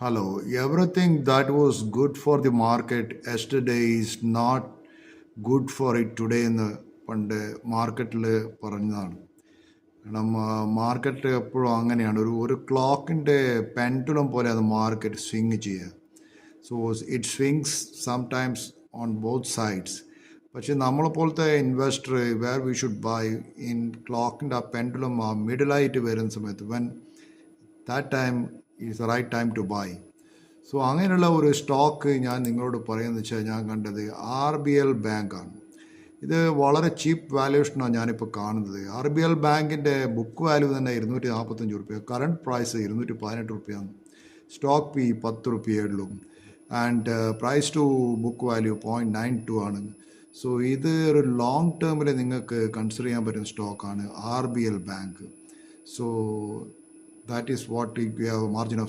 Hello. Everything that was good for the market yesterday is not good for it today എന്ന് പണ്ട് മാർക്കറ്റിൽ പറഞ്ഞതാണ്. കാരണം മാർക്കറ്റ് എപ്പോഴും അങ്ങനെയാണ്. ഒരു ക്ലോക്കിൻ്റെ പെൻഡുലം പോലെ അത് മാർക്കറ്റ് സ്വിങ് ചെയ്യുക. So it swings sometimes on both sides. പക്ഷെ നമ്മളെ പോലത്തെ investor where we should buy in ക്ലോക്കിൻ്റെ ആ പെൻഡുലം ആ മിഡിലായിട്ട് വരുന്ന സമയത്ത് when that time is the right time to buy. So അങ്ങനെയുള്ള ഒരു സ്റ്റോക്ക് ഞാൻ നിങ്ങളോട് പറയുന്നത് വെച്ചാൽ ഞാൻ കണ്ടത് RBL ബാങ്കാണ്. ഇത് വളരെ ചീപ്പ് വാല്യൂഷനാണ് ഞാനിപ്പോൾ കാണുന്നത്. RBL ബാങ്കിൻ്റെ ബുക്ക് വാല്യൂ തന്നെ 245 റുപ്യ, കറണ്ട് പ്രൈസ് 218 റുപ്യാണ്, സ്റ്റോക്ക് പി 10 റുപ്യയേ ഉള്ളൂ, and price to book value 0.92 ആണ്. സോ ഇത് ഒരു ലോങ് ടേമിൽ നിങ്ങൾക്ക് കൺസിഡർ ചെയ്യാൻ പറ്റുന്ന സ്റ്റോക്കാണ് RBL bank. So that is what you have margin of